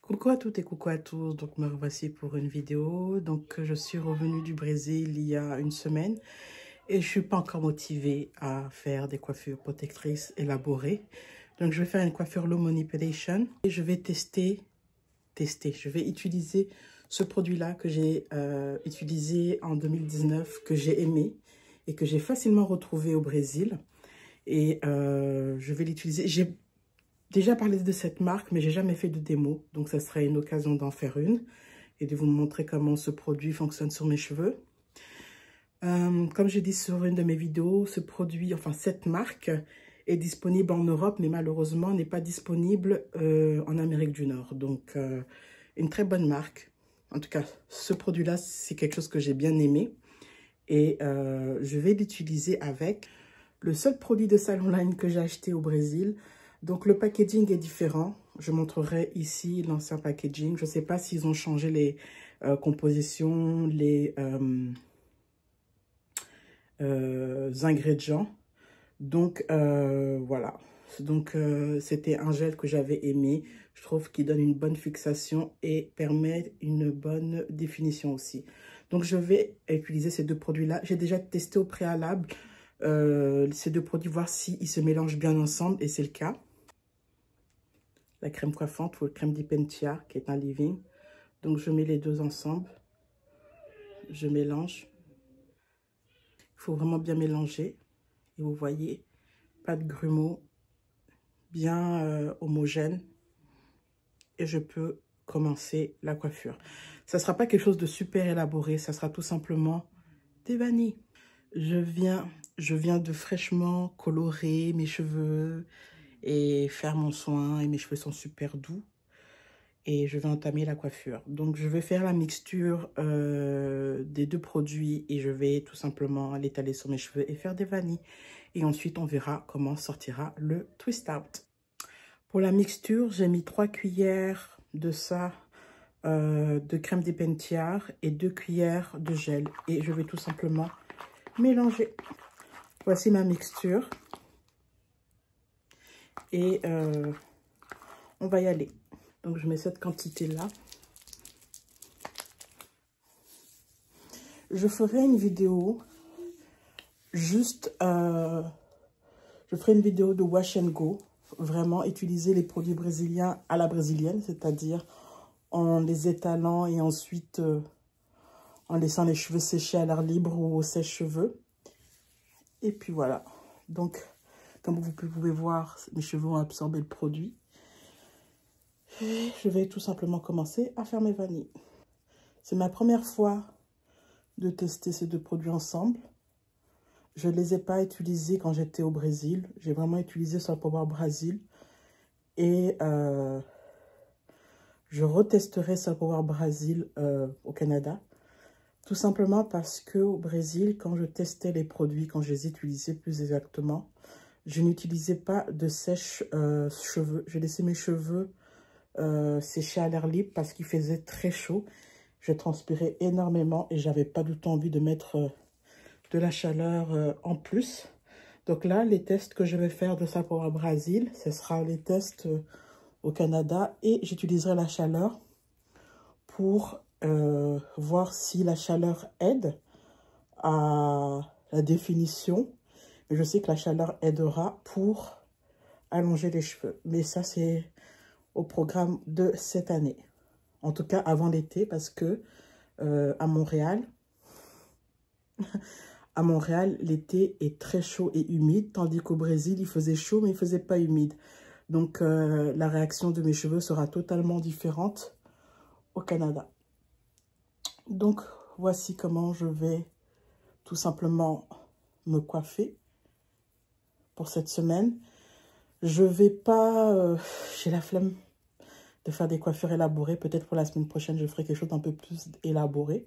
Coucou à toutes et coucou à tous, donc me revoici pour une vidéo. Donc je suis revenue du Brésil il y a une semaine et je suis pas encore motivée à faire des coiffures protectrices élaborées. Donc je vais faire une coiffure low manipulation et je vais je vais utiliser ce produit-là que j'ai utilisé en 2019, que j'ai aimé et que j'ai facilement retrouvé au Brésil. Et je vais l'utiliser. J'ai déjà parlé de cette marque, mais j'ai jamais fait de démo. Donc, ça serait une occasion d'en faire une et de vous montrer comment ce produit fonctionne sur mes cheveux. Comme j'ai dit sur une de mes vidéos, ce produit, enfin cette marque, est disponible en Europe, mais malheureusement n'est pas disponible en Amérique du Nord. Donc, une très bonne marque. En tout cas, ce produit-là, c'est quelque chose que j'ai bien aimé. Et je vais l'utiliser avec le seul produit de salon line que j'ai acheté au Brésil. Donc, le packaging est différent. Je montrerai ici l'ancien packaging. Je ne sais pas s'ils ont changé les compositions, les ingrédients. Donc, voilà. Donc, c'était un gel que j'avais aimé. Je trouve qu'il donne une bonne fixation et permet une bonne définition aussi. Donc, je vais utiliser ces deux produits-là. J'ai déjà testé au préalable ces deux produits, voir s'ils se mélangent bien ensemble. Et c'est le cas. La crème coiffante ou la crème d'Ipentia, qui est un leave-in. Donc, je mets les deux ensemble. Je mélange. Il faut vraiment bien mélanger. Et vous voyez, pas de grumeaux, bien homogène. Et je peux commencer la coiffure. Ça ne sera pas quelque chose de super élaboré. Ça sera tout simplement des vanilles. Je viens de fraîchement colorer mes cheveux et faire mon soin. Et mes cheveux sont super doux. Et je vais entamer la coiffure. Donc, je vais faire la mixture des deux produits et je vais tout simplement l'étaler sur mes cheveux et faire des vanilles. Et ensuite, on verra comment sortira le twist out. Pour la mixture, j'ai mis 3 cuillères de ça, de crème d'Ipentia et 2 cuillères de gel. Et je vais tout simplement mélanger. Voici ma mixture. Et on va y aller. Donc, je mets cette quantité-là. Je ferai une vidéo juste... je ferai une vidéo de wash and go. Vraiment, utiliser les produits brésiliens à la brésilienne. C'est-à-dire en les étalant et ensuite en laissant les cheveux sécher à l'air libre ou au sèche-cheveux. Et puis voilà. Donc, comme vous pouvez voir, mes cheveux ont absorbé le produit. Et je vais tout simplement commencer à faire mes vanilles. C'est ma première fois de tester ces deux produits ensemble. Je ne les ai pas utilisés quand j'étais au Brésil. J'ai vraiment utilisé sur le Power Brazil. Et je retesterai sur le Power Brazil au Canada. Tout simplement parce qu'au Brésil, quand je testais les produits, quand je les utilisais plus exactement, je n'utilisais pas de sèche-cheveux. Je laissais mes cheveux sécher à l'air libre parce qu'il faisait très chaud. Je transpirais énormément et j'avais pas du tout envie de mettre de la chaleur en plus. Donc là, les tests que je vais faire de ça pour le Brésil, ce sera les tests au Canada et j'utiliserai la chaleur pour voir si la chaleur aide à la définition. Mais je sais que la chaleur aidera pour allonger les cheveux. Mais ça, c'est au programme de cette année. En tout cas, avant l'été, parce que à Montréal, l'été est très chaud et humide, tandis qu'au Brésil, il faisait chaud, mais il ne faisait pas humide. Donc, la réaction de mes cheveux sera totalement différente au Canada. Donc, voici comment je vais tout simplement me coiffer pour cette semaine. Je vais pas... j'ai la flemme de faire des coiffures élaborées. Peut-être pour la semaine prochaine, je ferai quelque chose d'un peu plus élaboré.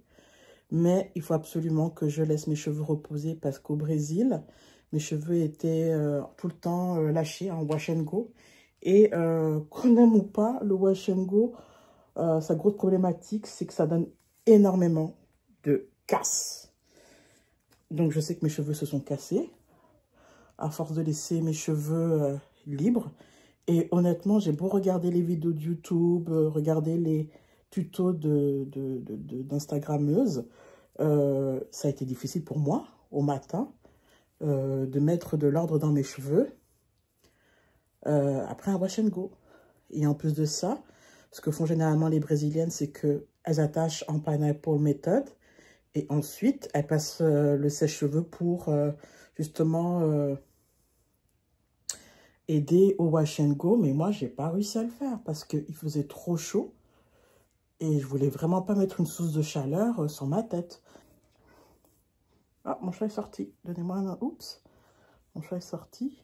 Mais il faut absolument que je laisse mes cheveux reposer parce qu'au Brésil, mes cheveux étaient tout le temps lâchés en wash and go. Et qu'on aime ou pas, le wash and go, sa grosse problématique, c'est que ça donne énormément de casse. Donc, je sais que mes cheveux se sont cassés à force de laisser mes cheveux libres. Et honnêtement, j'ai beau regarder les vidéos de YouTube, regarder les tutos d'Instagrammeuses, ça a été difficile pour moi, au matin, de mettre de l'ordre dans mes cheveux après un wash and go. Et en plus de ça, ce que font généralement les Brésiliennes, c'est qu'elles attachent en pineapple méthode et ensuite elles passent le sèche-cheveux pour justement aider au wash and go. Mais moi, j'ai pas réussi à le faire parce qu'il faisait trop chaud et je voulais vraiment pas mettre une source de chaleur sur ma tête. Ah, mon chat est sorti. Donnez-moi un... Oups, mon chat est sorti.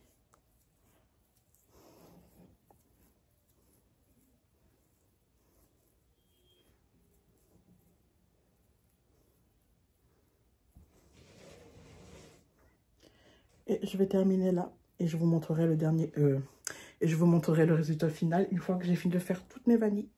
Et je vais terminer là. Et je vous montrerai le dernier... et je vous montrerai le résultat final une fois que j'ai fini de faire toutes mes vanilles.